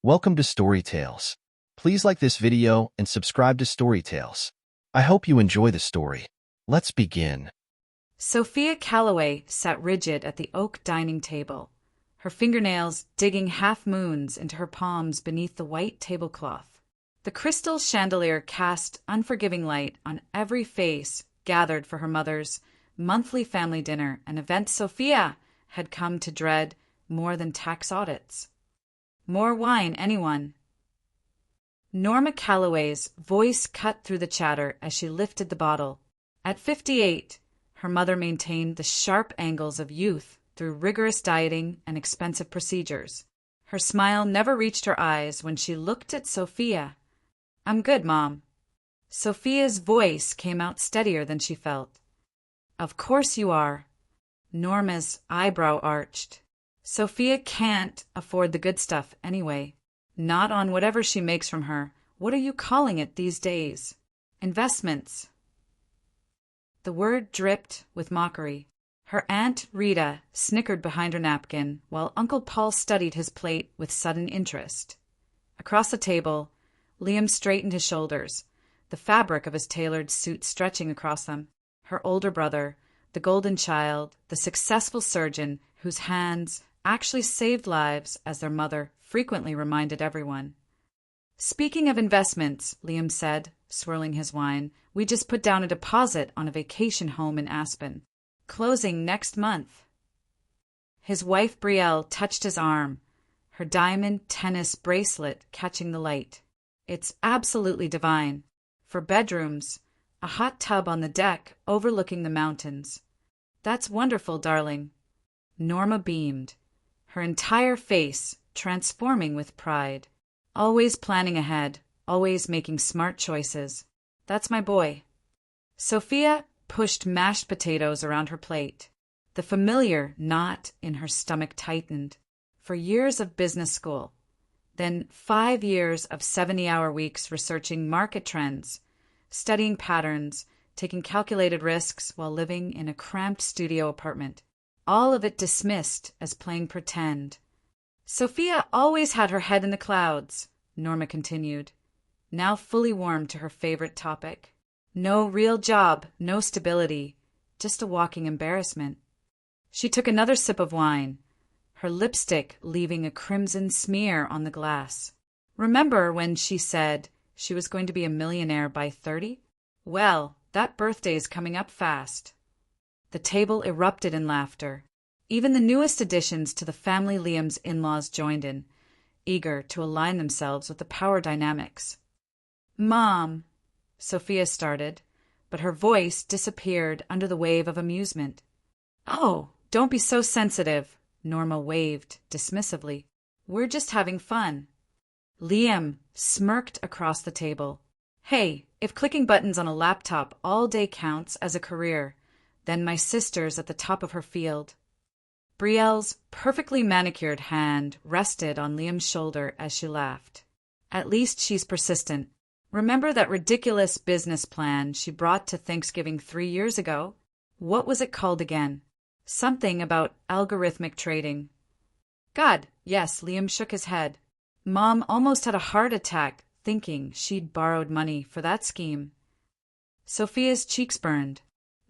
Welcome to Story Tales. Please like this video and subscribe to Story Tales. I hope you enjoy the story. Let's begin. Sophia Calloway sat rigid at the oak dining table, her fingernails digging half-moons into her palms beneath the white tablecloth. The crystal chandelier cast unforgiving light on every face gathered for her mother's monthly family dinner, an event Sophia had come to dread more than tax audits. More wine, anyone? Norma Calloway's voice cut through the chatter as she lifted the bottle. At 58, her mother maintained the sharp angles of youth through rigorous dieting and expensive procedures. Her smile never reached her eyes when she looked at Sophia. "I'm good, Mom." Sophia's voice came out steadier than she felt. "Of course you are." Norma's eyebrow arched. "Sophia can't afford the good stuff anyway. Not on whatever she makes from her. What are you calling it these days?" "Investments." The word dripped with mockery. Her Aunt Rita snickered behind her napkin, while Uncle Paul studied his plate with sudden interest. Across the table, Liam straightened his shoulders, the fabric of his tailored suit stretching across them. Her older brother, the golden child, the successful surgeon whose hands actually saved lives, as their mother frequently reminded everyone. "Speaking of investments," Liam said, swirling his wine, "we just put down a deposit on a vacation home in Aspen. Closing next month." His wife Brielle touched his arm, her diamond tennis bracelet catching the light. "It's absolutely divine. For bedrooms, a hot tub on the deck overlooking the mountains." "That's wonderful, darling." Norma beamed, her entire face transforming with pride. "Always planning ahead, always making smart choices. That's my boy." Sophia pushed mashed potatoes around her plate. The familiar knot in her stomach tightened. For years of business school, then 5 years of 70-hour weeks researching market trends, studying patterns, taking calculated risks while living in a cramped studio apartment. All of it dismissed as playing pretend. "Sophia always had her head in the clouds," Norma continued, now fully warmed to her favorite topic. "No real job, no stability, just a walking embarrassment." She took another sip of wine, her lipstick leaving a crimson smear on the glass. "Remember when she said she was going to be a millionaire by 30? Well, that birthday's coming up fast." The table erupted in laughter. Even the newest additions to the family Liam's in-laws joined in, eager to align themselves with the power dynamics. "Mom," Sophia started, but her voice disappeared under the wave of amusement. "Oh, don't be so sensitive," Norma waved dismissively. "We're just having fun." Liam smirked across the table. "Hey, if clicking buttons on a laptop all day counts as a career, then my sister's at the top of her field." Brielle's perfectly manicured hand rested on Liam's shoulder as she laughed. "At least she's persistent. Remember that ridiculous business plan she brought to Thanksgiving 3 years ago? What was it called again? Something about algorithmic trading." "God, yes," Liam shook his head. "Mom almost had a heart attack thinking she'd borrowed money for that scheme." Sophia's cheeks burned.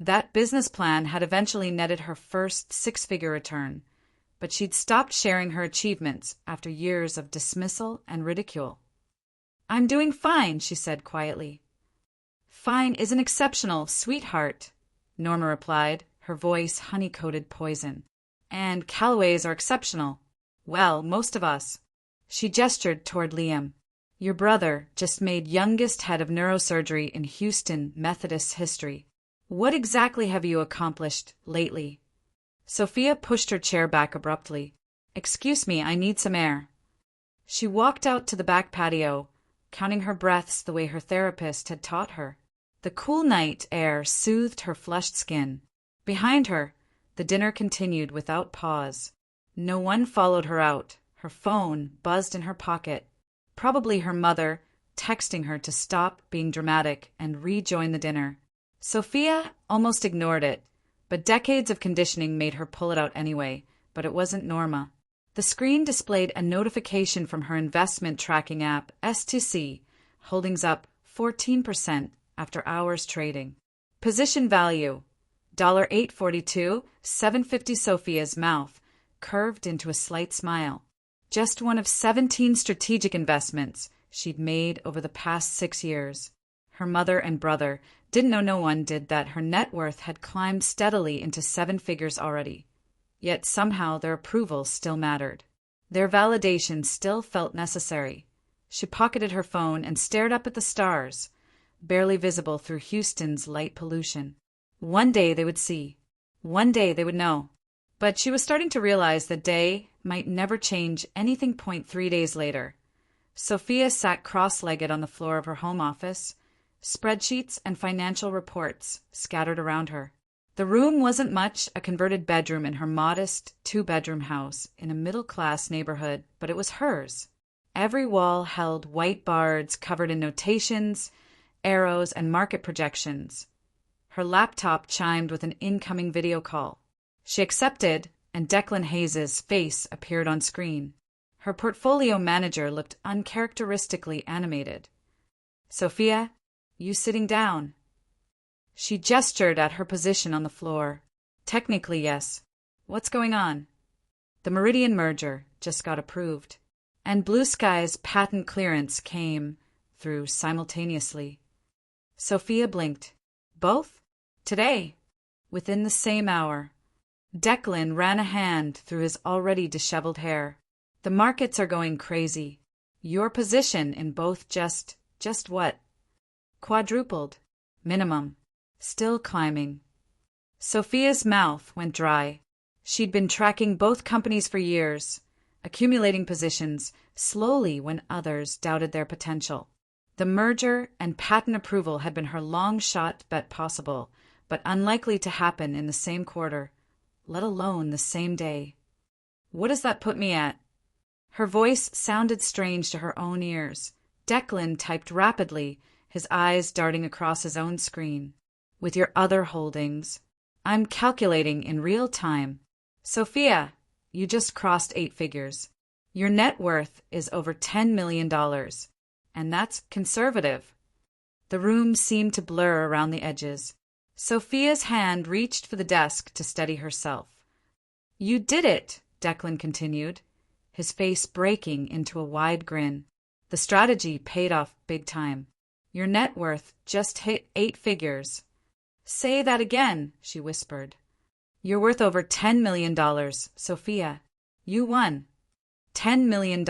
That business plan had eventually netted her first 6-figure return, but she'd stopped sharing her achievements after years of dismissal and ridicule. "I'm doing fine," she said quietly. "Fine isn't exceptional, sweetheart," Norma replied, her voice honey-coated poison. "And Calloways are exceptional. Well, most of us." She gestured toward Liam. "Your brother just made youngest head of neurosurgery in Houston Methodist history. What exactly have you accomplished lately?" Sophia pushed her chair back abruptly. "Excuse me, I need some air." She walked out to the back patio, counting her breaths the way her therapist had taught her. The cool night air soothed her flushed skin. Behind her, the dinner continued without pause. No one followed her out. Her phone buzzed in her pocket. Probably her mother, texting her to stop being dramatic and rejoin the dinner. Sophia almost ignored it, but decades of conditioning made her pull it out anyway. But it wasn't Norma. The screen displayed a notification from her investment tracking app, S2C, holdings up 14% after hours trading. Position value, $8.42, 750. Sophia's mouth curved into a slight smile. Just one of 17 strategic investments she'd made over the past 6 years. Her mother and brother didn't know, no one did, that her net worth had climbed steadily into 7 figures already. Yet somehow their approval still mattered. Their validation still felt necessary. She pocketed her phone and stared up at the stars, barely visible through Houston's light pollution. One day they would see. One day they would know. But she was starting to realize the day might never change anything. 3 days later, Sophia sat cross-legged on the floor of her home office, spreadsheets and financial reports scattered around her. The room wasn't much, a converted bedroom in her modest 2-bedroom house in a middle-class neighborhood, but it was hers. Every wall held white bards covered in notations, arrows, and market projections. Her laptop chimed with an incoming video call. She accepted, and Declan Hayes's face appeared on screen. Her portfolio manager looked uncharacteristically animated. "Sophia, you sitting down?" She gestured at her position on the floor. "Technically, yes. What's going on?" "The Meridian merger just got approved." And Blue Sky's patent clearance came through simultaneously. Sophia blinked. "Both? Today?" Within the same hour. Declan ran a hand through his already disheveled hair. "The markets are going crazy. Your position in both just what?" "Quadrupled. Minimum. Still climbing." Sophia's mouth went dry. She'd been tracking both companies for years, accumulating positions slowly when others doubted their potential. The merger and patent approval had been her long-shot bet, possible, but unlikely to happen in the same quarter, let alone the same day. "What does that put me at?" Her voice sounded strange to her own ears. Declan typed rapidly, his eyes darting across his own screen. "With your other holdings, I'm calculating in real time. Sophia, you just crossed 8 figures. Your net worth is over $10 million, and that's conservative." The room seemed to blur around the edges. Sophia's hand reached for the desk to steady herself. "You did it," Declan continued, his face breaking into a wide grin. "The strategy paid off big time. Your net worth just hit 8 figures. "Say that again," she whispered. "You're worth over $10 million, Sophia. You won. $10 million.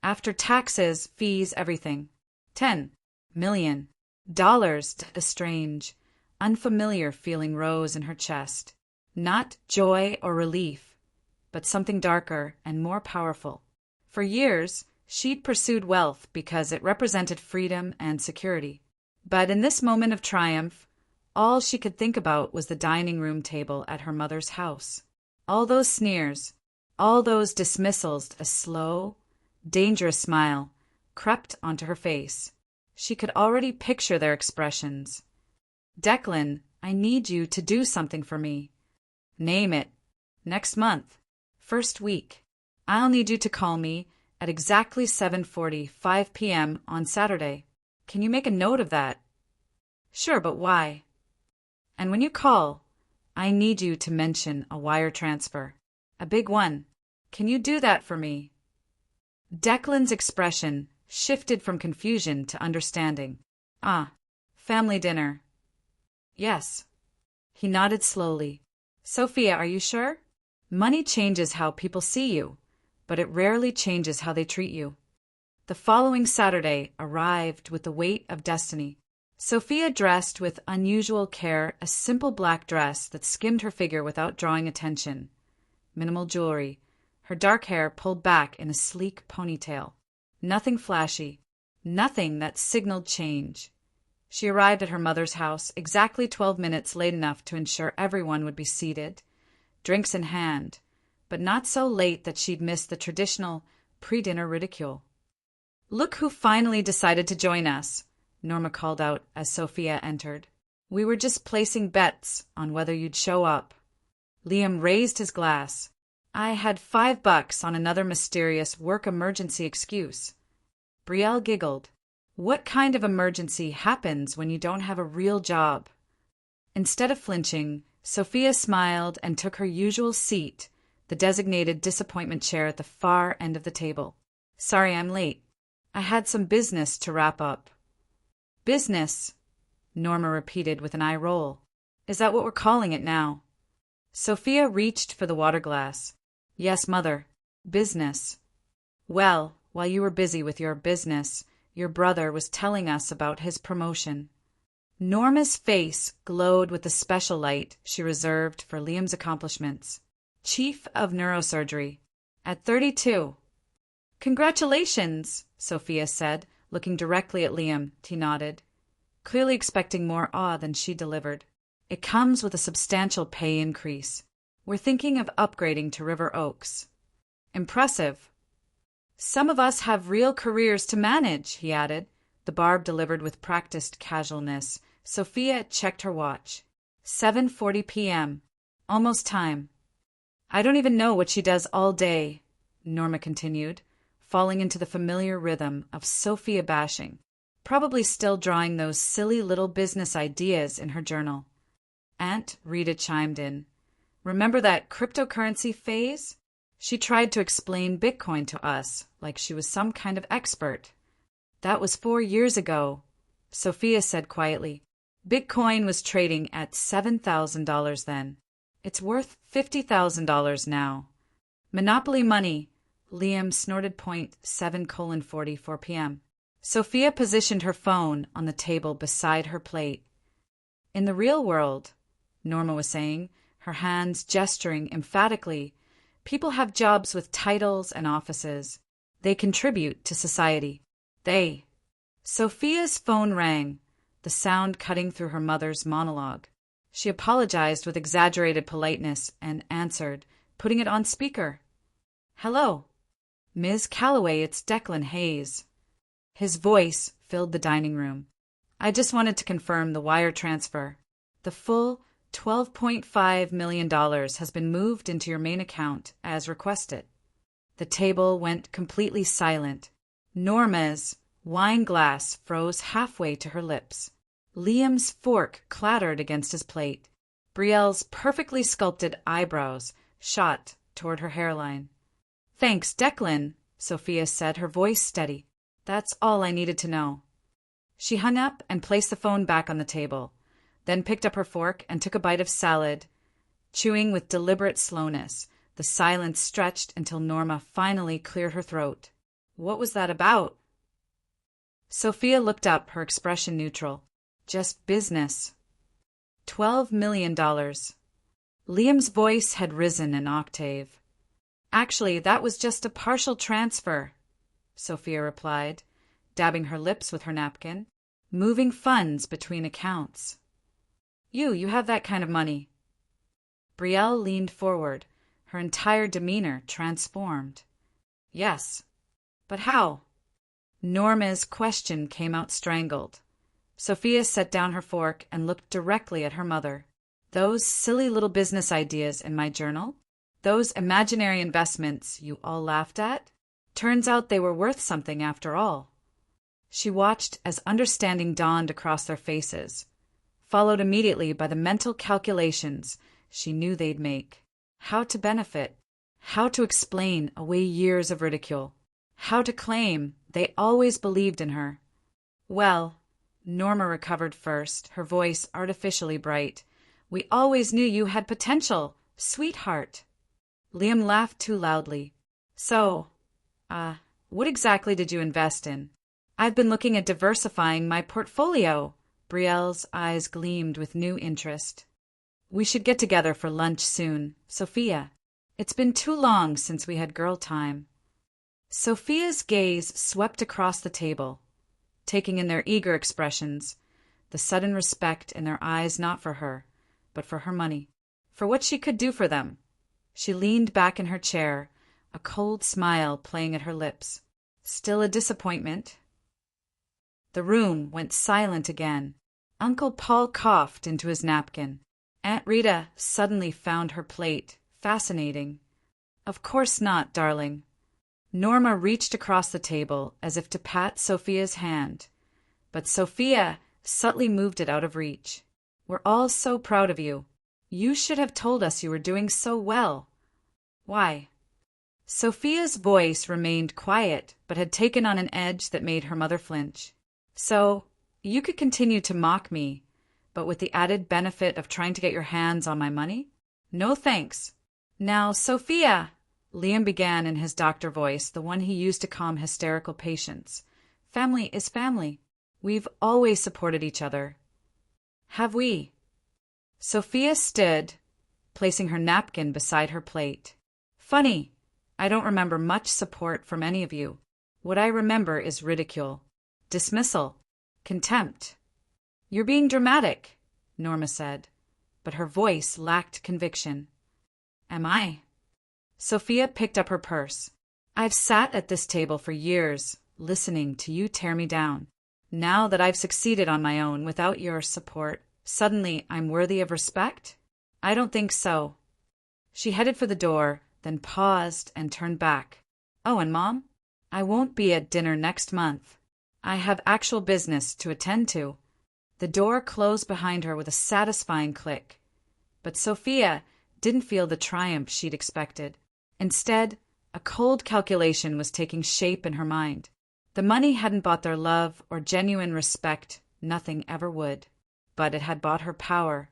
After taxes, fees, everything. $10 million. A strange, unfamiliar feeling rose in her chest. Not joy or relief, but something darker and more powerful. For years, she'd pursued wealth because it represented freedom and security. But in this moment of triumph, all she could think about was the dining room table at her mother's house. All those sneers, all those dismissals. A slow, dangerous smile crept onto her face. She could already picture their expressions. "Declan, I need you to do something for me." "Name it." "Next month. First week. I'll need you to call me at exactly 7:45 p.m. on Saturday. Can you make a note of that?" "Sure, but why?" "And when you call, I need you to mention a wire transfer. A big one. Can you do that for me?" Declan's expression shifted from confusion to understanding. "Ah, family dinner." "Yes." He nodded slowly. "Sophia, are you sure? Money changes how people see you, but it rarely changes how they treat you." The following Saturday arrived with the weight of destiny. Sophia dressed with unusual care, a simple black dress that skimmed her figure without drawing attention. Minimal jewelry, her dark hair pulled back in a sleek ponytail. Nothing flashy, nothing that signaled change. She arrived at her mother's house exactly 12 minutes late enough to ensure everyone would be seated, drinks in hand, but not so late that she'd miss the traditional pre-dinner ridicule. "Look who finally decided to join us," Norma called out as Sophia entered. "We were just placing bets on whether you'd show up." Liam raised his glass. I had $5 on another mysterious work emergency excuse. Brielle giggled. What kind of emergency happens when you don't have a real job? Instead of flinching, Sophia smiled and took her usual seat, the designated disappointment chair at the far end of the table. Sorry I'm late. I had some business to wrap up. Business, Norma repeated with an eye roll. Is that what we're calling it now? Sophia reached for the water glass. Yes, Mother. Business. Well, while you were busy with your business, your brother was telling us about his promotion. Norma's face glowed with the special light she reserved for Liam's accomplishments. Chief of Neurosurgery. At 32. Congratulations, Sophia said, looking directly at Liam. He nodded, clearly expecting more awe than she delivered. It comes with a substantial pay increase. We're thinking of upgrading to River Oaks. Impressive. Some of us have real careers to manage, he added, the barb delivered with practiced casualness. Sophia checked her watch. 7:40 p.m. Almost time. I don't even know what she does all day, Norma continued, falling into the familiar rhythm of Sophia bashing, probably still drawing those silly little business ideas in her journal. Aunt Rita chimed in. Remember that cryptocurrency phase? She tried to explain Bitcoin to us like she was some kind of expert. That was 4 years ago, Sophia said quietly. Bitcoin was trading at $7,000 then. It's worth $50,000 now. Monopoly money, Liam snorted. 7:44 p.m. Sophia positioned her phone on the table beside her plate. In the real world, Norma was saying, her hands gesturing emphatically, people have jobs with titles and offices. They contribute to society. They. Sophia's phone rang, the sound cutting through her mother's monologue. She apologized with exaggerated politeness and answered, putting it on speaker. Hello. Ms. Calloway, it's Declan Hayes. His voice filled the dining room. I just wanted to confirm the wire transfer. The full $12.5 million has been moved into your main account as requested. The table went completely silent. Norma's wine glass froze halfway to her lips. Liam's fork clattered against his plate. Brielle's perfectly sculpted eyebrows shot toward her hairline. Thanks, Declan, Sophia said, her voice steady. That's all I needed to know. She hung up and placed the phone back on the table, then picked up her fork and took a bite of salad, chewing with deliberate slowness. The silence stretched until Norma finally cleared her throat. What was that about? Sophia looked up, her expression neutral. Just business. $12 million. Liam's voice had risen an octave. Actually, that was just a partial transfer, Sophia replied, dabbing her lips with her napkin. Moving funds between accounts. You have that kind of money. Brielle leaned forward, her entire demeanor transformed. Yes. But how? Norma's question came out strangled. Sophia set down her fork and looked directly at her mother. Those silly little business ideas in my journal? Those imaginary investments you all laughed at? Turns out they were worth something after all. She watched as understanding dawned across their faces, followed immediately by the mental calculations she knew they'd make. How to benefit, how to explain away years of ridicule, how to claim they always believed in her. Well, Norma recovered first, her voice artificially bright. We always knew you had potential, sweetheart. Liam laughed too loudly. So, what exactly did you invest in? I've been looking at diversifying my portfolio. Brielle's eyes gleamed with new interest. We should get together for lunch soon, Sophia. It's been too long since we had girl time. Sophia's gaze swept across the table, taking in their eager expressions, the sudden respect in their eyes not for her, but for her money, for what she could do for them. She leaned back in her chair, a cold smile playing at her lips. Still a disappointment. The room went silent again. Uncle Paul coughed into his napkin. Aunt Rita suddenly found her plate fascinating. Of course not, darling. Norma reached across the table as if to pat Sophia's hand, but Sophia subtly moved it out of reach. We're all so proud of you. You should have told us you were doing so well. Why? Sophia's voice remained quiet, but had taken on an edge that made her mother flinch. So, you could continue to mock me, but with the added benefit of trying to get your hands on my money? No thanks. Now, Sophia, Liam began in his doctor voice, the one he used to calm hysterical patients. Family is family. We've always supported each other. Have we? Sophia stood, placing her napkin beside her plate. Funny, I don't remember much support from any of you. What I remember is ridicule, dismissal, contempt. You're being dramatic, Norma said, but her voice lacked conviction. Am I? Sophia picked up her purse. I've sat at this table for years, listening to you tear me down. Now that I've succeeded on my own without your support, suddenly I'm worthy of respect? I don't think so. She headed for the door, then paused and turned back. Oh, and Mom? I won't be at dinner next month. I have actual business to attend to. The door closed behind her with a satisfying click. But Sophia didn't feel the triumph she'd expected. Instead, a cold calculation was taking shape in her mind. The money hadn't bought their love or genuine respect, nothing ever would. But it had bought her power,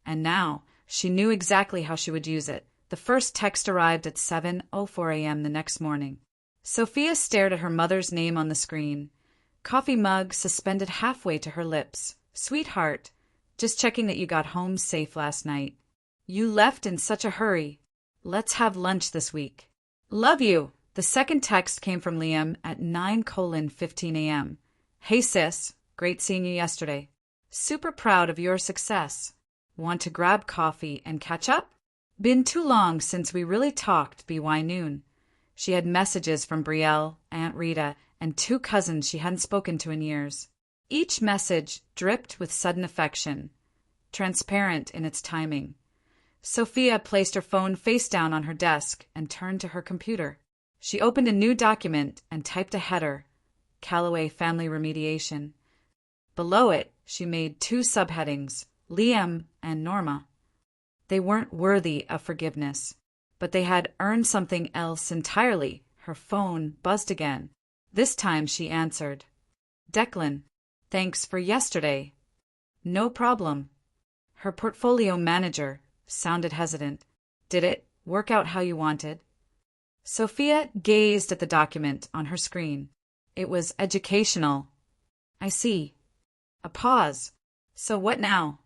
and now she knew exactly how she would use it. The first text arrived at 7:04 a.m. the next morning. Sophia stared at her mother's name on the screen, coffee mug suspended halfway to her lips. Sweetheart, just checking that you got home safe last night. You left in such a hurry. Let's have lunch this week. Love you. The second text came from Liam at 9:15 a.m. Hey sis, great seeing you yesterday. Super proud of your success. Want to grab coffee and catch up? Been too long since we really talked BY noon. She had messages from Brielle, Aunt Rita, and 2 cousins she hadn't spoken to in years. Each message dripped with sudden affection, transparent in its timing. Sophia placed her phone face down on her desk and turned to her computer. She opened a new document and typed a header, Callaway Family Remediation. Below it, she made 2 subheadings, Liam and Norma. They weren't worthy of forgiveness, but they had earned something else entirely. Her phone buzzed again. This time she answered. Declan, thanks for yesterday. No problem. Her portfolio manager sounded hesitant. Did it work out how you wanted? Sophia gazed at the document on her screen. It was educational. I see. A pause. So what now?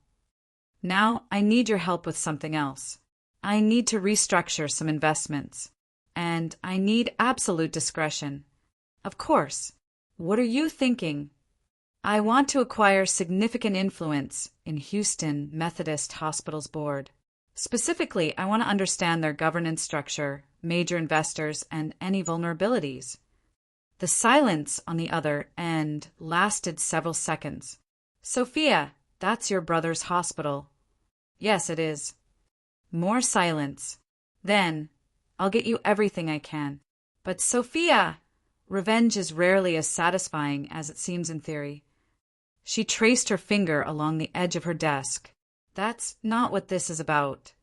Now I need your help with something else. I need to restructure some investments. And I need absolute discretion. Of course. What are you thinking? I want to acquire significant influence in Houston Methodist Hospital's board. Specifically, I want to understand their governance structure, major investors, and any vulnerabilities. The silence on the other end lasted several seconds. Sophia, that's your brother's hospital. Yes, it is. More silence. Then, I'll get you everything I can. But Sophia, revenge is rarely as satisfying as it seems in theory. She traced her finger along the edge of her desk. That's not what this is about.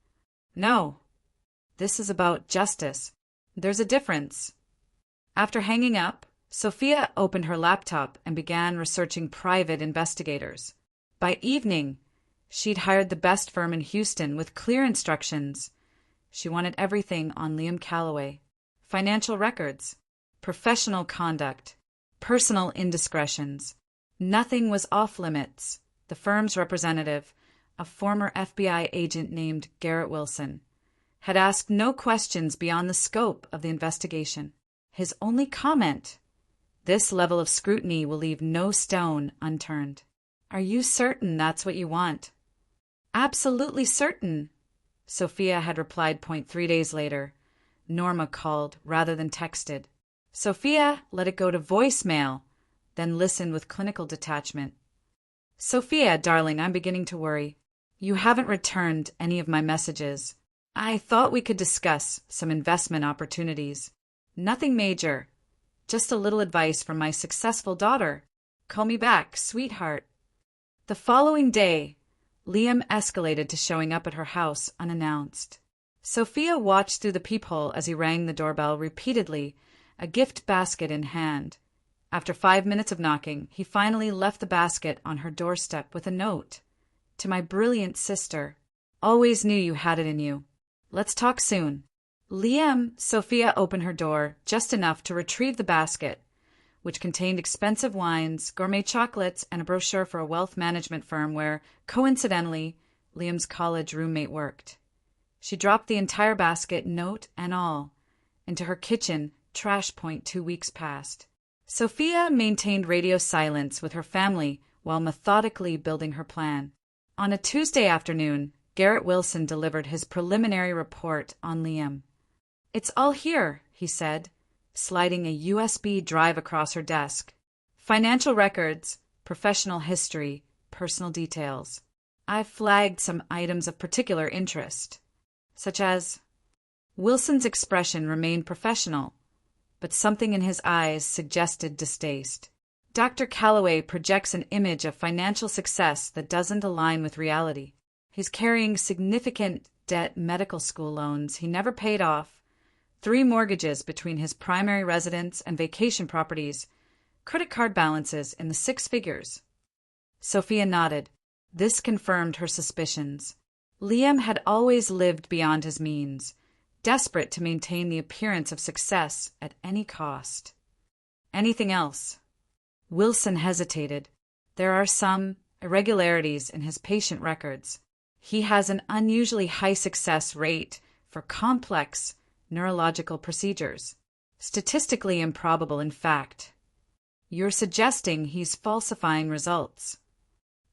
No, this is about justice. There's a difference. After hanging up, Sophia opened her laptop and began researching private investigators. By evening, she'd hired the best firm in Houston with clear instructions. She wanted everything on Liam Callaway. Financial records, professional conduct, personal indiscretions. Nothing was off limits. The firm's representative, a former FBI agent named Garrett Wilson, had asked no questions beyond the scope of the investigation. His only comment, this level of scrutiny will leave no stone unturned. Are you certain that's what you want? Absolutely certain, Sophia had replied. 3 days later, Norma called rather than texted. Sophia let it go to voicemail, then listened with clinical detachment. Sophia, darling, I'm beginning to worry. You haven't returned any of my messages. I thought we could discuss some investment opportunities. Nothing major, just a little advice from my successful daughter. Call me back, sweetheart. The following day, Liam escalated to showing up at her house unannounced. Sophia watched through the peephole as he rang the doorbell repeatedly, a gift basket in hand. After 5 minutes of knocking, he finally left the basket on her doorstep with a note. To my brilliant sister, always knew you had it in you. Let's talk soon. Sophia opened her door just enough to retrieve the basket, which contained expensive wines, gourmet chocolates, and a brochure for a wealth management firm where, coincidentally, Liam's college roommate worked. She dropped the entire basket, note and all, into her kitchen trash point 2 weeks past. Sophia maintained radio silence with her family while methodically building her plan. On a Tuesday afternoon, Garrett Wilson delivered his preliminary report on Liam. "It's all here," he said, sliding a USB drive across her desk. "Financial records, professional history, personal details. I've flagged some items of particular interest, such as..." Wilson's expression remained professional, but something in his eyes suggested distaste. Dr. Calloway projects an image of financial success that doesn't align with reality. He's carrying significant debt, medical school loans he never paid off, 3 mortgages between his primary residence and vacation properties, credit card balances in the 6 figures. Sophia nodded. This confirmed her suspicions. Liam had always lived beyond his means, desperate to maintain the appearance of success at any cost. Anything else? Wilson hesitated. There are some irregularities in his patient records. He has an unusually high success rate for complex neurological procedures. Statistically improbable, in fact. You're suggesting he's falsifying results.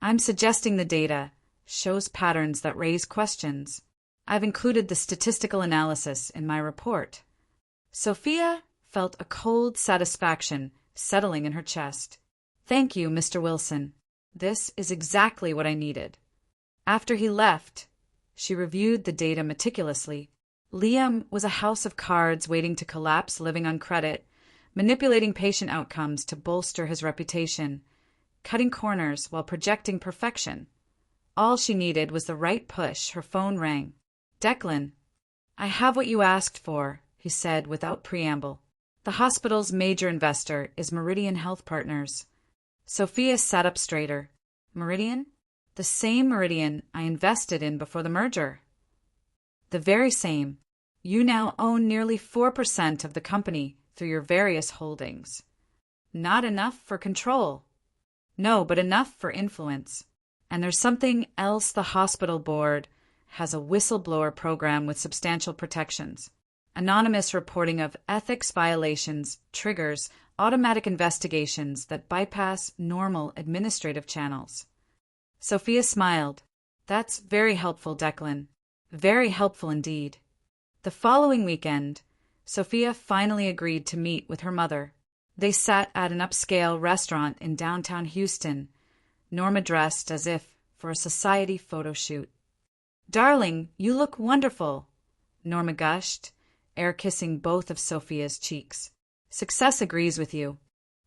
I'm suggesting the data shows patterns that raise questions. I've included the statistical analysis in my report. Sophia felt a cold satisfaction settling in her chest. Thank you, Mr. Wilson. This is exactly what I needed. After he left, she reviewed the data meticulously. Liam was a house of cards waiting to collapse, living on credit, manipulating patient outcomes to bolster his reputation, cutting corners while projecting perfection. All she needed was the right push. Her phone rang. "Declan, I have what you asked for," he said without preamble. "The hospital's major investor is Meridian Health Partners." Sophia sat up straighter. "Meridian? The same Meridian I invested in before the merger." "The very same. You now own nearly 4% of the company through your various holdings. Not enough for control." "No, but enough for influence. And there's something else. The hospital board has a whistleblower program with substantial protections. Anonymous reporting of ethics violations triggers automatic investigations that bypass normal administrative channels." Sophia smiled. "That's very helpful, Declan. Very helpful indeed." The following weekend, Sophia finally agreed to meet with her mother. They sat at an upscale restaurant in downtown Houston, Norma dressed as if for a society photo shoot. "Darling, you look wonderful," Norma gushed, air-kissing both of Sophia's cheeks. "Success agrees with you."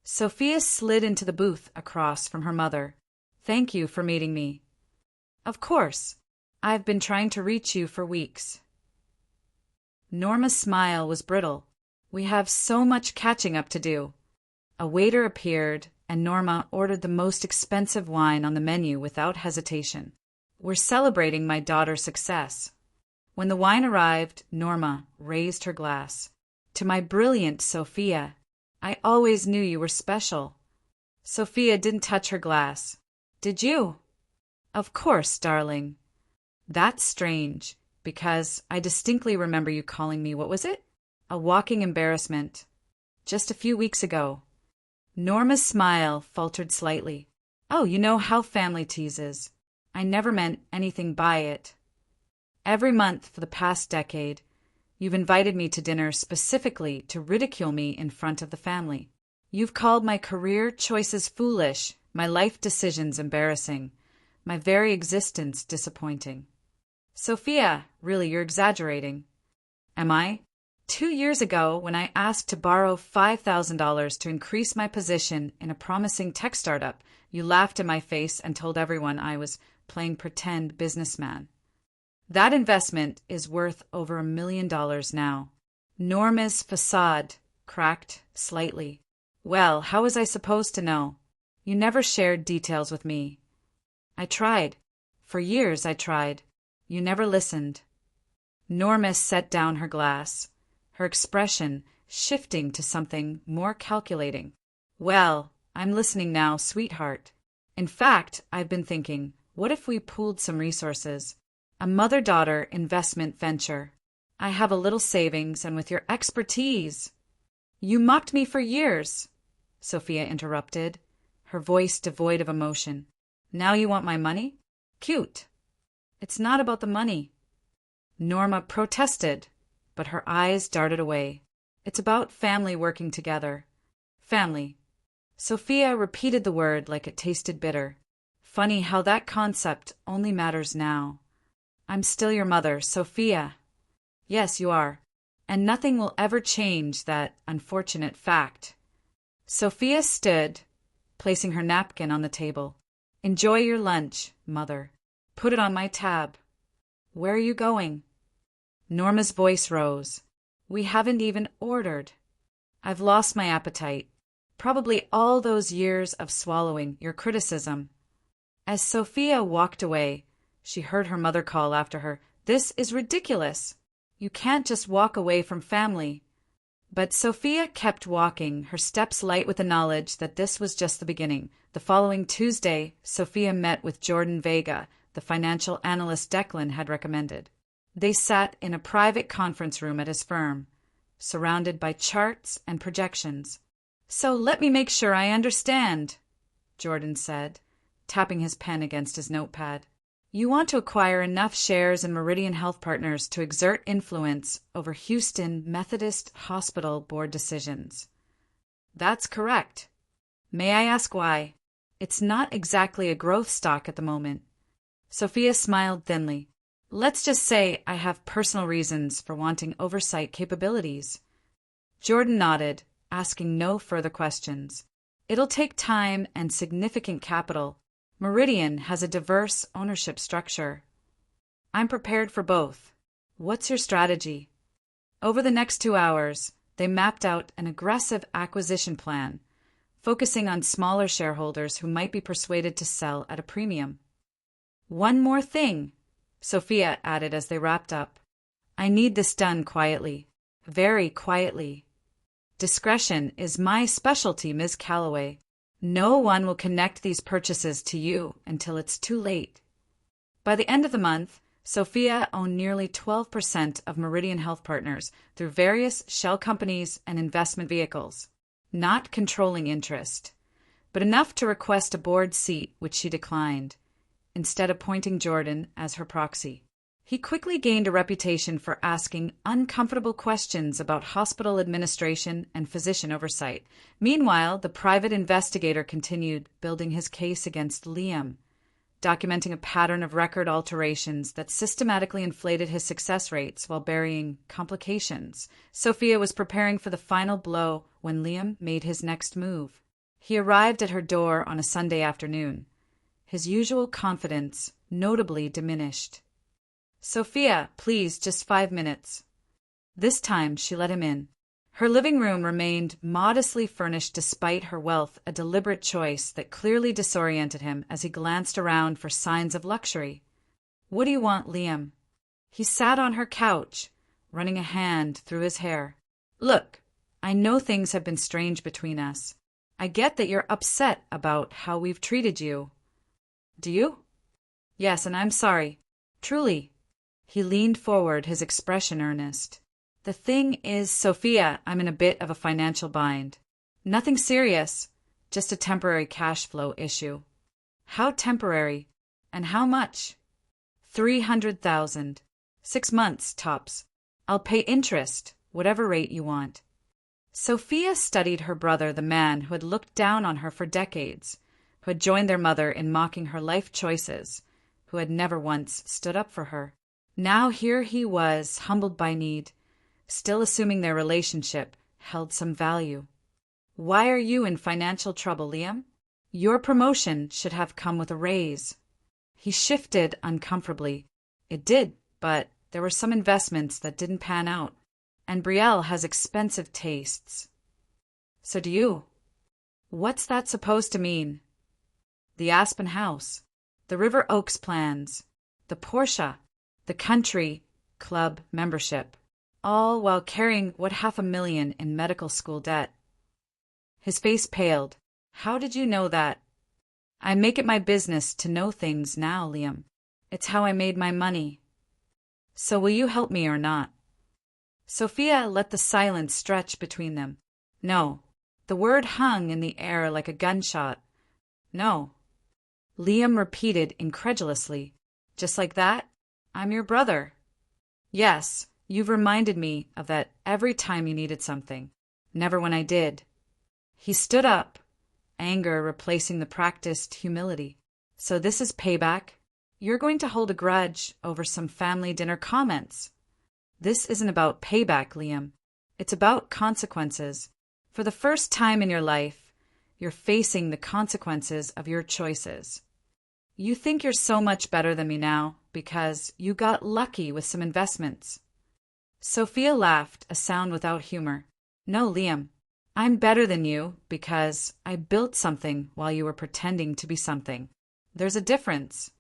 Sophia slid into the booth across from her mother. "Thank you for meeting me." "Of course. I've been trying to reach you for weeks." Norma's smile was brittle. "We have so much catching up to do." A waiter appeared, and Norma ordered the most expensive wine on the menu without hesitation. "We're celebrating my daughter's success." When the wine arrived, Norma raised her glass. "To my brilliant Sophia. I always knew you were special." Sophia didn't touch her glass. "Did you?" "Of course, darling." "That's strange, because I distinctly remember you calling me, what was it? A walking embarrassment. Just a few weeks ago." Norma's smile faltered slightly. "Oh, you know how family teases. I never meant anything by it. Every month for the past decade, you've invited me to dinner specifically to ridicule me in front of the family. You've called my career choices foolish, my life decisions embarrassing, my very existence disappointing." Sophia, really, you're exaggerating. Am I? 2 years ago, when I asked to borrow $5,000 to increase my position in a promising tech startup, you laughed in my face and told everyone I was playing pretend businessman. That investment is worth over $1 million now. Norma's facade cracked slightly. Well, how was I supposed to know? You never shared details with me. I tried. For years I tried. You never listened. Norma set down her glass, her expression shifting to something more calculating. Well, I'm listening now, sweetheart. In fact, I've been thinking, what if we pooled some resources? A mother-daughter investment venture. I have a little savings, and with your expertise. You mocked me for years, Sophia interrupted, her voice devoid of emotion. Now you want my money? Cute. It's not about the money. Norma protested, but her eyes darted away. It's about family working together. Family. Sophia repeated the word like it tasted bitter. Funny how that concept only matters now. I'm still your mother, Sophia. Yes, you are. And nothing will ever change that unfortunate fact. Sophia stood, placing her napkin on the table. Enjoy your lunch, mother. Put it on my tab. Where are you going? Norma's voice rose. We haven't even ordered. I've lost my appetite. Probably all those years of swallowing your criticism. As Sophia walked away, she heard her mother call after her, This is ridiculous. You can't just walk away from family. But Sophia kept walking, her steps light with the knowledge that this was just the beginning. The following Tuesday, Sophia met with Jordan Vega, the financial analyst Declan had recommended. They sat in a private conference room at his firm, surrounded by charts and projections. So let me make sure I understand, Jordan said, tapping his pen against his notepad. You want to acquire enough shares in Meridian Health Partners to exert influence over Houston Methodist Hospital board decisions. That's correct. May I ask why? It's not exactly a growth stock at the moment. Sophia smiled thinly. Let's just say I have personal reasons for wanting oversight capabilities. Jordan nodded, asking no further questions. It'll take time and significant capital. Meridian has a diverse ownership structure. I'm prepared for both. What's your strategy? Over the next 2 hours, they mapped out an aggressive acquisition plan, focusing on smaller shareholders who might be persuaded to sell at a premium. One more thing, Sophia added as they wrapped up. I need this done quietly, very quietly. Discretion is my specialty, Ms. Calloway. No one will connect these purchases to you until it's too late. By the end of the month, Sophia owned nearly 12% of Meridian Health Partners through various shell companies and investment vehicles. Not controlling interest, but enough to request a board seat, which she declined, instead appointing Jordan as her proxy. He quickly gained a reputation for asking uncomfortable questions about hospital administration and physician oversight. Meanwhile, the private investigator continued building his case against Liam, documenting a pattern of record alterations that systematically inflated his success rates while burying complications. Sophia was preparing for the final blow when Liam made his next move. He arrived at her door on a Sunday afternoon, his usual confidence notably diminished. Sophia, please, just 5 minutes. This time she let him in. Her living room remained modestly furnished despite her wealth, a deliberate choice that clearly disoriented him as he glanced around for signs of luxury. What do you want, Liam? He sat on her couch, running a hand through his hair. Look, I know things have been strange between us. I get that you're upset about how we've treated you. Do you? Yes, and I'm sorry. Truly. He leaned forward, his expression earnest. The thing is, Sophia, I'm in a bit of a financial bind. Nothing serious, just a temporary cash flow issue. How temporary? And how much? 300,000. 6 months, tops. I'll pay interest, whatever rate you want. Sophia studied her brother, the man who had looked down on her for decades, who had joined their mother in mocking her life choices, who had never once stood up for her. Now here he was, humbled by need, still assuming their relationship held some value. Why are you in financial trouble, Liam? Your promotion should have come with a raise. He shifted uncomfortably. It did, but there were some investments that didn't pan out. And Brielle has expensive tastes. So do you. What's that supposed to mean? The Aspen house, the River Oaks plans, the Porsche, the country club membership, all while carrying what $500,000 in medical school debt. His face paled. How did you know that? I make it my business to know things now, Liam. It's how I made my money. So will you help me or not? Sophia let the silence stretch between them. No. The word hung in the air like a gunshot. No. Liam repeated incredulously. Just like that? I'm your brother. Yes, you've reminded me of that every time you needed something. Never when I did. He stood up, anger replacing the practiced humility. So this is payback? You're going to hold a grudge over some family dinner comments. This isn't about payback, Liam. It's about consequences. For the first time in your life, you're facing the consequences of your choices. You think you're so much better than me now because you got lucky with some investments. Sophia laughed, a sound without humor. No, Liam. I'm better than you because I built something while you were pretending to be something. There's a difference.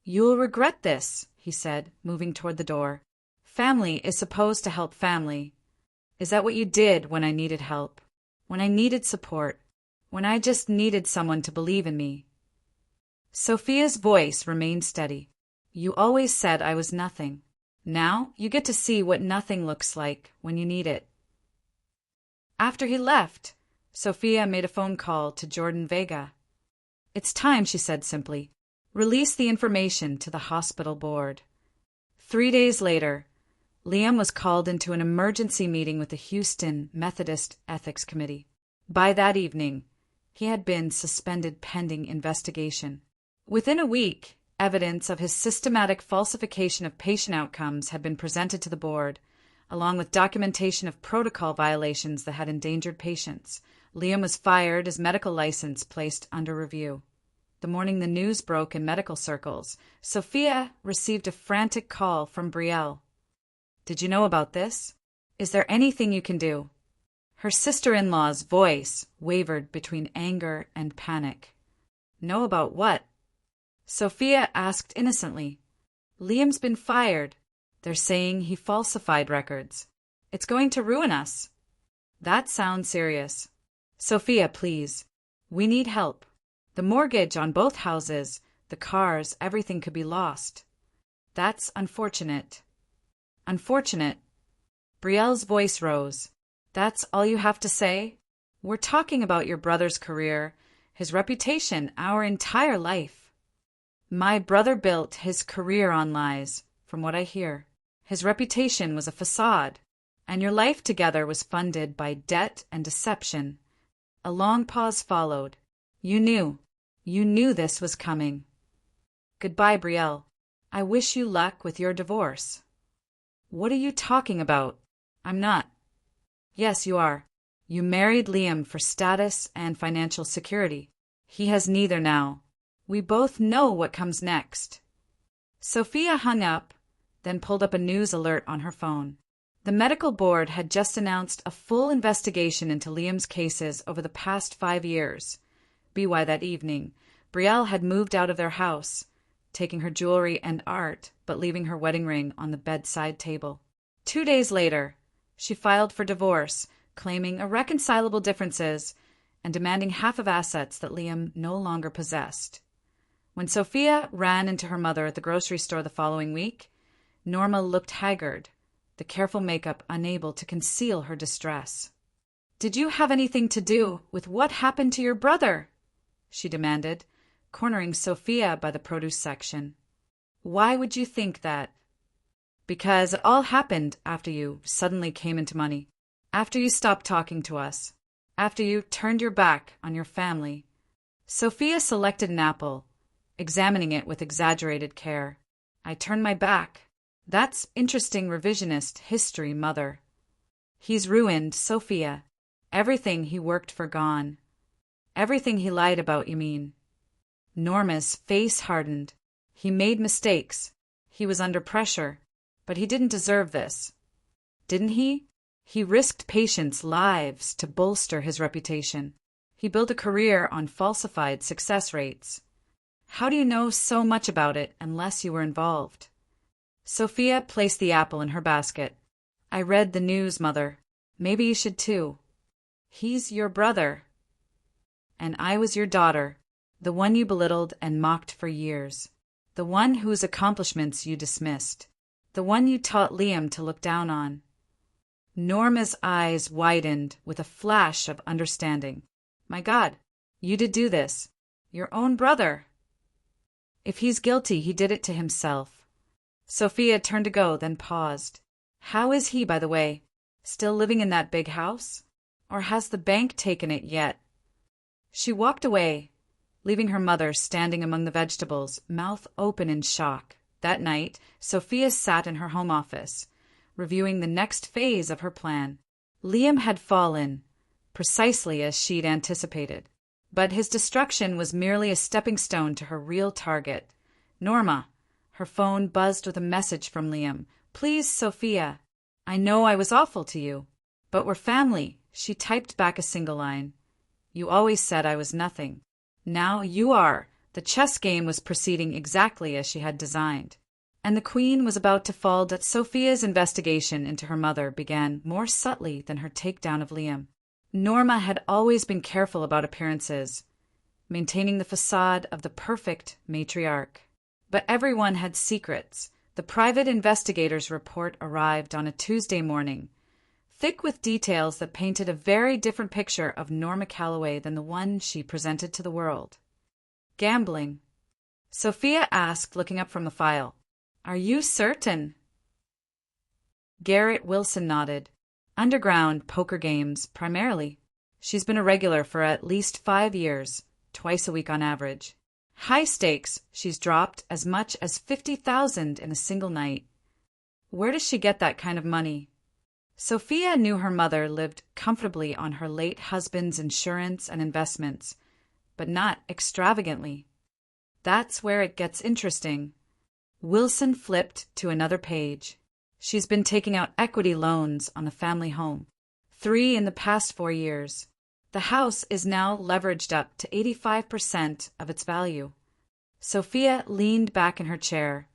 You'll regret this, he said, moving toward the door. Family is supposed to help family. Is that what you did when I needed help? When I needed support? When I just needed someone to believe in me? Sophia's voice remained steady. You always said I was nothing. Now you get to see what nothing looks like when you need it. After he left, Sophia made a phone call to Jordan Vega. It's time, she said simply. Release the information to the hospital board. 3 days later, Liam was called into an emergency meeting with the Houston Methodist Ethics Committee. By that evening, he had been suspended pending investigation. Within a week, evidence of his systematic falsification of patient outcomes had been presented to the board, along with documentation of protocol violations that had endangered patients. Liam was fired, his medical license placed under review. The morning the news broke in medical circles, Sophia received a frantic call from Brielle. Did you know about this? Is there anything you can do? Her sister-in-law's voice wavered between anger and panic. Know about what? Sophia asked innocently. Liam's been fired. They're saying he falsified records. It's going to ruin us. That sounds serious. Sophia, please. We need help. The mortgage on both houses, the cars, everything could be lost. That's unfortunate. Unfortunate. Brielle's voice rose. That's all you have to say? We're talking about your brother's career, his reputation, our entire life. My brother built his career on lies, from what I hear. His reputation was a facade, and your life together was funded by debt and deception. A long pause followed. You knew this was coming. Goodbye, Brielle. I wish you luck with your divorce. What are you talking about? I'm not. Yes, you are. You married Liam for status and financial security. He has neither now. We both know what comes next. Sophia hung up, then pulled up a news alert on her phone. The medical board had just announced a full investigation into Liam's cases over the past 5 years. By that evening, Brielle had moved out of their house, taking her jewelry and art, but leaving her wedding ring on the bedside table. 2 days later, she filed for divorce, claiming irreconcilable differences and demanding half of assets that Liam no longer possessed. When Sophia ran into her mother at the grocery store the following week, Norma looked haggard, the careful makeup unable to conceal her distress. "Did you have anything to do with what happened to your brother?" she demanded, cornering Sophia by the produce section. "Why would you think that?" "Because it all happened after you suddenly came into money, after you stopped talking to us, after you turned your back on your family." Sophia selected an apple, examining it with exaggerated care. "I turned my back. That's interesting revisionist history, Mother. He's ruined, Sophia. Everything he worked for gone. Everything he lied about, you mean? Norma's face hardened. He made mistakes. He was under pressure. But he didn't deserve this. Didn't he? He risked patients' lives to bolster his reputation. He built a career on falsified success rates. How do you know so much about it unless you were involved? Sophia placed the apple in her basket. I read the news, Mother. Maybe you should too. He's your brother. And I was your daughter, the one you belittled and mocked for years. The one whose accomplishments you dismissed. The one you taught Liam to look down on. Norma's eyes widened with a flash of understanding. My God, you did do this. Your own brother. If he's guilty, he did it to himself. Sophia turned to go, then paused. How is he, by the way? Still living in that big house? Or has the bank taken it yet? She walked away, leaving her mother standing among the vegetables, mouth open in shock. That night, Sophia sat in her home office, reviewing the next phase of her plan. Liam had fallen, precisely as she'd anticipated. But his destruction was merely a stepping stone to her real target. Norma. Her phone buzzed with a message from Liam. Please, Sophia. I know I was awful to you, but we're family. She typed back a single line. You always said I was nothing. Now you are. The chess game was proceeding exactly as she had designed. And the queen was about to fall that Sophia's investigation into her mother began more subtly than her takedown of Liam. Norma had always been careful about appearances, maintaining the facade of the perfect matriarch. But everyone had secrets. The private investigator's report arrived on a Tuesday morning, thick with details that painted a very different picture of Norma Calloway than the one she presented to the world. Gambling. Sophia asked, looking up from the file. Are you certain? Garrett Wilson nodded. Underground poker games, primarily. She's been a regular for at least 5 years, twice a week on average. High stakes, she's dropped as much as $50,000 in a single night. Where does she get that kind of money? Sophia knew her mother lived comfortably on her late husband's insurance and investments, but not extravagantly. That's where it gets interesting. Wilson flipped to another page. She's been taking out equity loans on the family home. 3 in the past 4 years. The house is now leveraged up to 85% of its value. Sophia leaned back in her chair,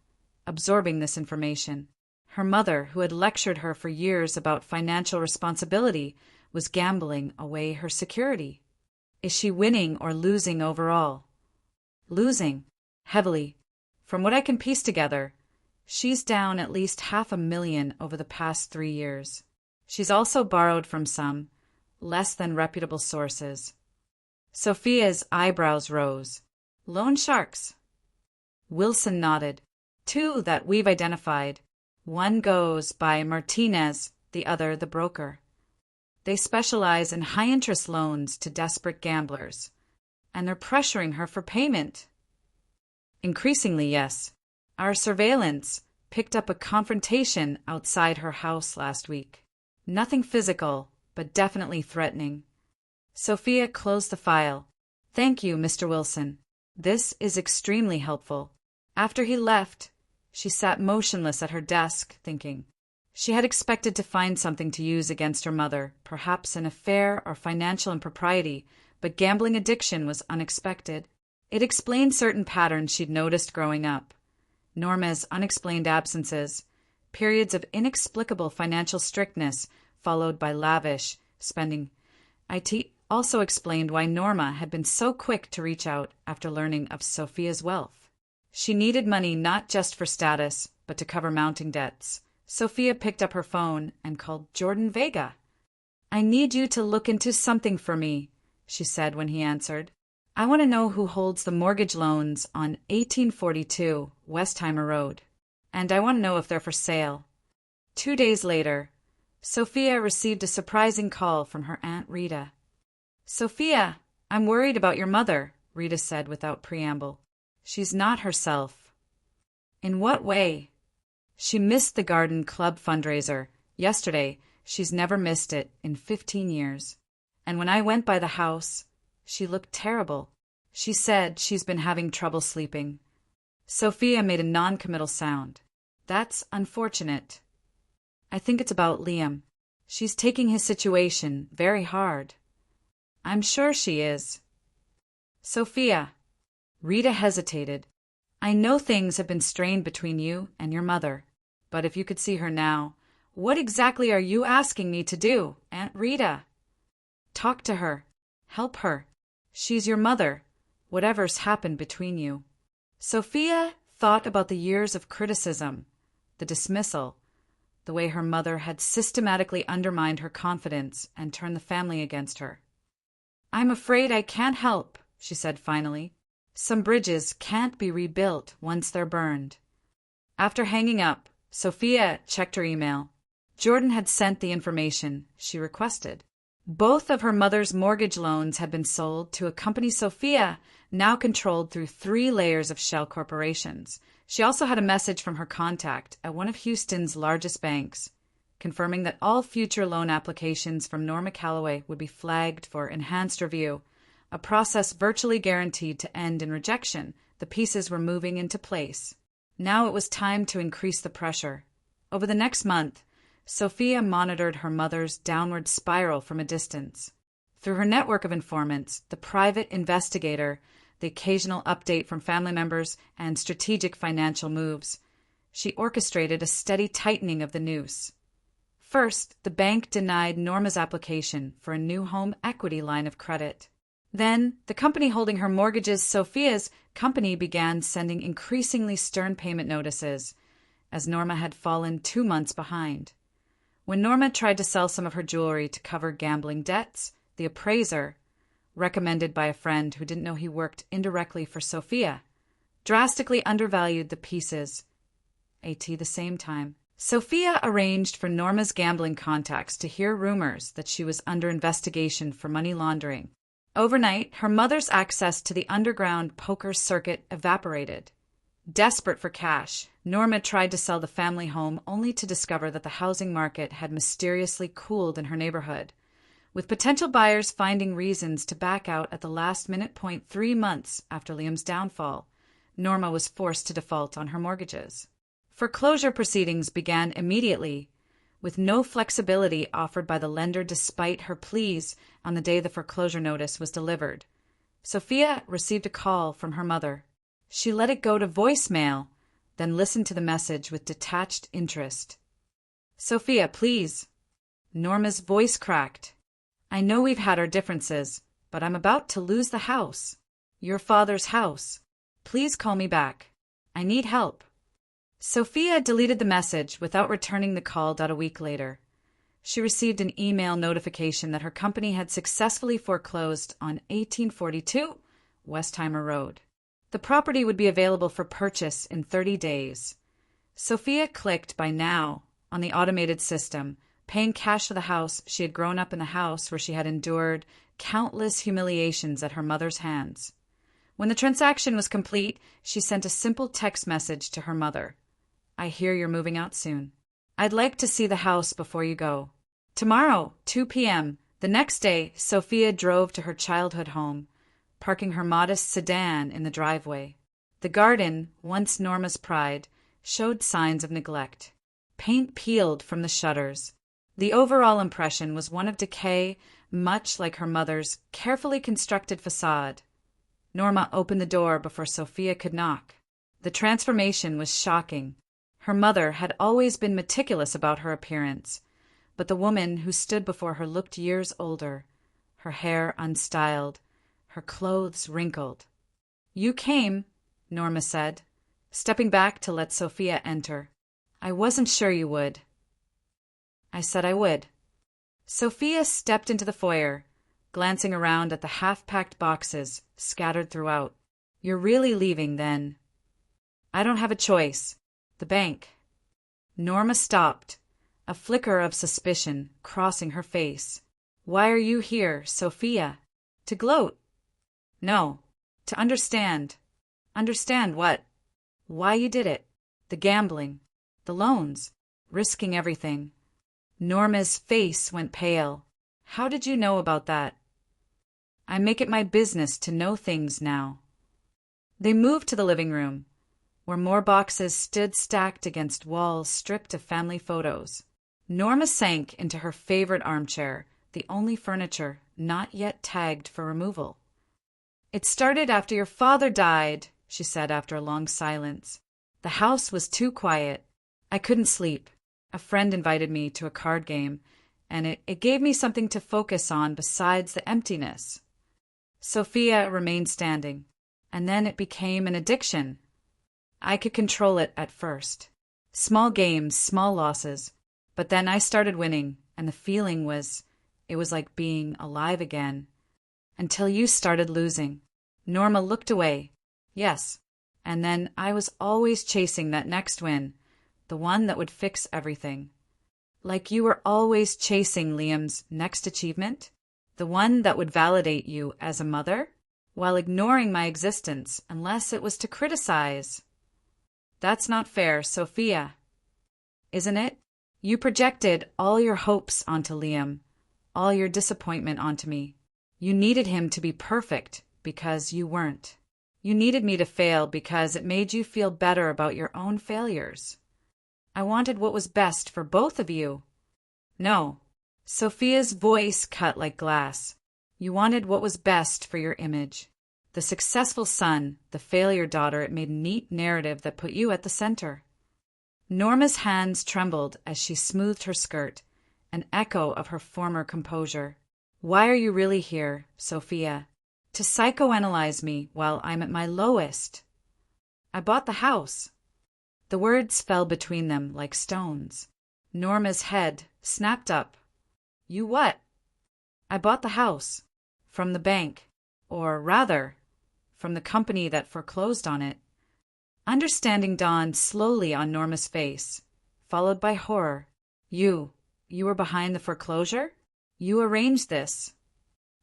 absorbing this information. Her mother, who had lectured her for years about financial responsibility, was gambling away her security. Is she winning or losing overall? Losing. Heavily. From what I can piece together, she's down at least $500,000 over the past 3 years. She's also borrowed from some less than reputable sources. Sophia's eyebrows rose. Loan sharks. Wilson nodded. 2 that we've identified. One goes by Martinez, the other the broker. They specialize in high-interest loans to desperate gamblers, and they're pressuring her for payment. Increasingly, yes. Our surveillance picked up a confrontation outside her house last week. Nothing physical, but definitely threatening. Sophia closed the file. Thank you, Mr. Wilson. This is extremely helpful. After he left, she sat motionless at her desk, thinking. She had expected to find something to use against her mother, perhaps an affair or financial impropriety, but gambling addiction was unexpected. It explained certain patterns she'd noticed growing up. Norma's unexplained absences, periods of inexplicable financial strictness followed by lavish spending. It also explained why Norma had been so quick to reach out after learning of Sophia's wealth. She needed money not just for status, but to cover mounting debts. Sophia picked up her phone and called Jordan Vega. I need you to look into something for me, she said when he answered. I want to know who holds the mortgage loans on 1842 Westheimer Road, and I want to know if they're for sale. 2 days later, Sophia received a surprising call from her Aunt Rita. Sophia, I'm worried about your mother, Rita said without preamble. She's not herself. In what way? She missed the garden club fundraiser yesterday. She's never missed it in 15 years. And when I went by the house, she looked terrible. She said she's been having trouble sleeping. Sophia made a non-committal sound. That's unfortunate. I think it's about Liam. She's taking his situation very hard. I'm sure she is. Sophia. Rita hesitated. I know things have been strained between you and your mother, but if you could see her now, what exactly are you asking me to do, Aunt Rita? Talk to her. Help her. She's your mother, whatever's happened between you. Sophia thought about the years of criticism, the dismissal, the way her mother had systematically undermined her confidence and turned the family against her. I'm afraid I can't help, she said finally. Some bridges can't be rebuilt once they're burned. After hanging up, Sophia checked her email. Jordan had sent the information she requested. Both of her mother's mortgage loans had been sold to a company Sophia now controlled through 3 layers of shell corporations. She also had a message from her contact at one of Houston's largest banks, confirming that all future loan applications from Norma Calloway would be flagged for enhanced review, a process virtually guaranteed to end in rejection. The pieces were moving into place. Now it was time to increase the pressure. Over the next month, Sophia monitored her mother's downward spiral from a distance. Through her network of informants, the private investigator, the occasional update from family members, and strategic financial moves, she orchestrated a steady tightening of the noose. First, the bank denied Norma's application for a new home equity line of credit. Then, the company holding her mortgages, Sophia's company, began sending increasingly stern payment notices, as Norma had fallen 2 months behind. When Norma tried to sell some of her jewelry to cover gambling debts, the appraiser, recommended by a friend who didn't know he worked indirectly for Sophia, drastically undervalued the pieces. At the same time, Sophia arranged for Norma's gambling contacts to hear rumors that she was under investigation for money laundering. Overnight, her mother's access to the underground poker circuit evaporated. Desperate for cash, Norma tried to sell the family home only to discover that the housing market had mysteriously cooled in her neighborhood, with potential buyers finding reasons to back out at the last minute. 3 months after Liam's downfall, Norma was forced to default on her mortgages. Foreclosure proceedings began immediately, with no flexibility offered by the lender despite her pleas on the day the foreclosure notice was delivered. Sophia received a call from her mother. She let it go to voicemail, then listened to the message with detached interest. Sophia, please. Norma's voice cracked. I know we've had our differences, but I'm about to lose the house. Your father's house. Please call me back. I need help. Sophia deleted the message without returning the call. A week later, she received an email notification that her company had successfully foreclosed on 1842 Westheimer Road. The property would be available for purchase in 30 days. Sophia clicked by now on the automated system, paying cash for the house. She had grown up in the house where she had endured countless humiliations at her mother's hands. When the transaction was complete, she sent a simple text message to her mother. I hear you're moving out soon. I'd like to see the house before you go. Tomorrow, 2 p.m. The next day, Sophia drove to her childhood home, parking her modest sedan in the driveway. The garden, once Norma's pride, showed signs of neglect. Paint peeled from the shutters. The overall impression was one of decay, much like her mother's carefully constructed facade. Norma opened the door before Sophia could knock. The transformation was shocking. Her mother had always been meticulous about her appearance, but the woman who stood before her looked years older, her hair unstyled, her clothes wrinkled. You came, Norma said, stepping back to let Sophia enter. I wasn't sure you would. I said I would. Sophia stepped into the foyer, glancing around at the half-packed boxes scattered throughout. You're really leaving, then? I don't have a choice. The bank. Norma stopped, a flicker of suspicion crossing her face. Why are you here, Sophia? To gloat? No. To understand. Understand what? Why you did it. The gambling. The loans. Risking everything. Norma's face went pale. How did you know about that? I make it my business to know things now. They moved to the living room, where more boxes stood stacked against walls stripped of family photos. Norma sank into her favorite armchair, the only furniture not yet tagged for removal. It started after your father died, she said after a long silence. The house was too quiet. I couldn't sleep. A friend invited me to a card game, and it gave me something to focus on besides the emptiness. Sophia remained standing, and then it became an addiction. I could control it at first. Small games, small losses. But then I started winning, and the feeling was, it was like being alive again. Until you started losing. Norma looked away. Yes. And then I was always chasing that next win, the one that would fix everything. Like you were always chasing Liam's next achievement, the one that would validate you as a mother, while ignoring my existence unless it was to criticize. That's not fair, Sophia. Isn't it? You projected all your hopes onto Liam, all your disappointment onto me. You needed him to be perfect because you weren't. You needed me to fail because it made you feel better about your own failures. I wanted what was best for both of you. No. Sophia's voice cut like glass. You wanted what was best for your image. The successful son, the failure daughter, it made a neat narrative that put you at the center. Norma's hands trembled as she smoothed her skirt, an echo of her former composure. Why are you really here, Sophia? To psychoanalyze me while I'm at my lowest. I bought the house. The words fell between them like stones. Norma's head snapped up. You what? I bought the house. From the bank. Or rather, from the company that foreclosed on it. Understanding dawned slowly on Norma's face, followed by horror. You were behind the foreclosure? You arranged this.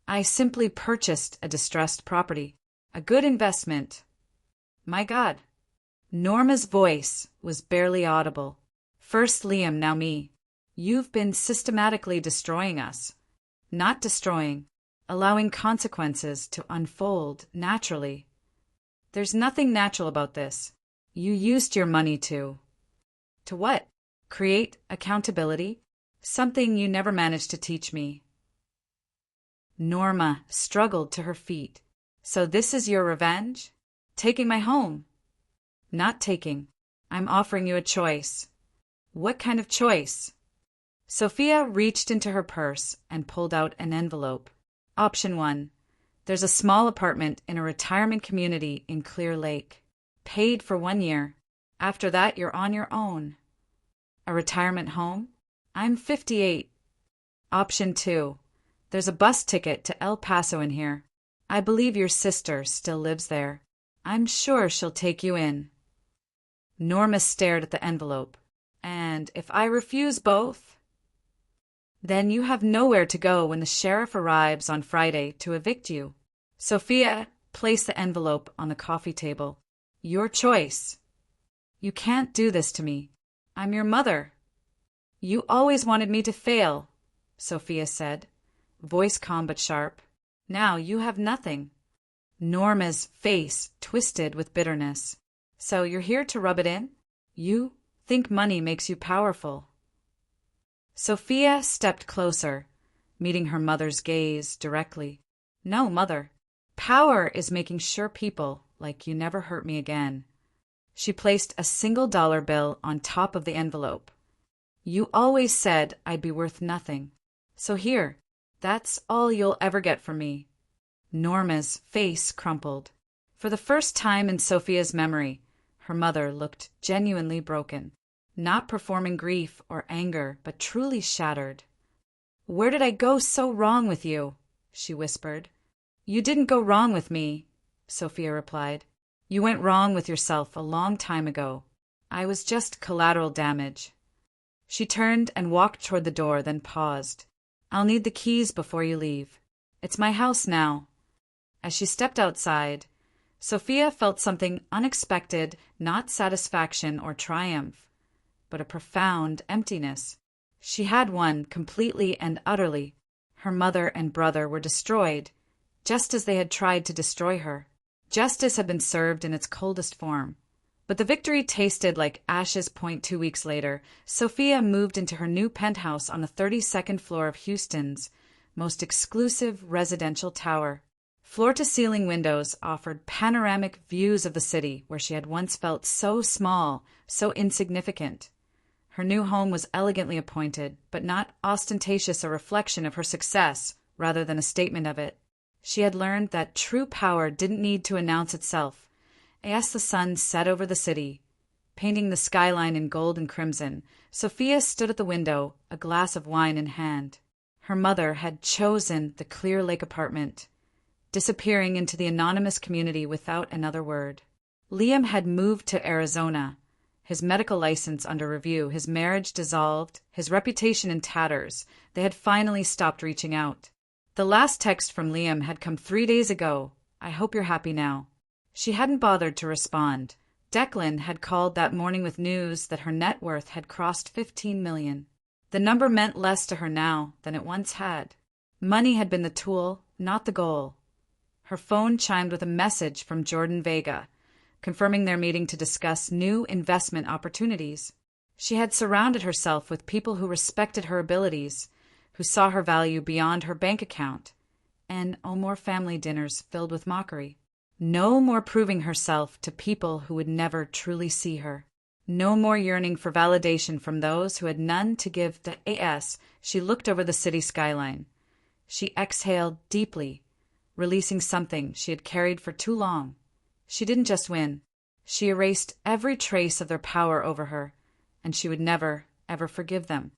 I simply purchased a distressed property. A good investment. My God. Norma's voice was barely audible. First Liam, now me. You've been systematically destroying us. Not destroying, allowing consequences to unfold naturally. There's nothing natural about this. You used your money to what? Create accountability? Something you never managed to teach me. Norma struggled to her feet. So this is your revenge? Taking my home? Not taking. I'm offering you a choice. What kind of choice? Sophia reached into her purse and pulled out an envelope. Option 1. There's a small apartment in a retirement community in Clear Lake. Paid for 1 year. After that, you're on your own. A retirement home? I'm 58. Option 2. There's a bus ticket to El Paso in here. I believe your sister still lives there. I'm sure she'll take you in. Norma stared at the envelope. And if I refuse both? Then you have nowhere to go when the sheriff arrives on Friday to evict you. Sophia placed the envelope on the coffee table. Your choice. You can't do this to me. I'm your mother. You always wanted me to fail, Sophia said, voice calm but sharp. Now you have nothing. Norma's face twisted with bitterness. So you're here to rub it in? You think money makes you powerful. Sophia stepped closer, meeting her mother's gaze directly. No, Mother. Power is making sure people like you never hurt me again. She placed a single dollar bill on top of the envelope. You always said I'd be worth nothing. So here, that's all you'll ever get from me. Norma's face crumpled. For the first time in Sophia's memory, her mother looked genuinely broken, not performing grief or anger, but truly shattered. Where did I go so wrong with you? She whispered. You didn't go wrong with me, Sophia replied. You went wrong with yourself a long time ago. I was just collateral damage. She turned and walked toward the door, then paused. I'll need the keys before you leave. It's my house now. As she stepped outside, Sophia felt something unexpected, not satisfaction or triumph, but a profound emptiness. She had won completely and utterly. Her mother and brother were destroyed, just as they had tried to destroy her. Justice had been served in its coldest form. But the victory tasted like ashes. 2 weeks later, Sophia moved into her new penthouse on the 32nd floor of Houston's most exclusive residential tower. Floor-to-ceiling windows offered panoramic views of the city where she had once felt so small, so insignificant. Her new home was elegantly appointed, but not ostentatious, a reflection of her success rather than a statement of it. She had learned that true power didn't need to announce itself. As the sun set over the city, painting the skyline in gold and crimson, Sophia stood at the window, a glass of wine in hand. Her mother had chosen the Clear Lake apartment, disappearing into the anonymous community without another word. Liam had moved to Arizona, his medical license under review, his marriage dissolved, his reputation in tatters. They had finally stopped reaching out. The last text from Liam had come 3 days ago. "I hope you're happy now." She hadn't bothered to respond. Declan had called that morning with news that her net worth had crossed 15 million. The number meant less to her now than it once had. Money had been the tool, not the goal. Her phone chimed with a message from Jordan Vega, confirming their meeting to discuss new investment opportunities. She had surrounded herself with people who respected her abilities, who saw her value beyond her bank account, and no more family dinners filled with mockery. No more proving herself to people who would never truly see her. No more yearning for validation from those who had none to give to as she looked over the city skyline. She exhaled deeply, releasing something she had carried for too long. She didn't just win. She erased every trace of their power over her, and she would never, ever forgive them.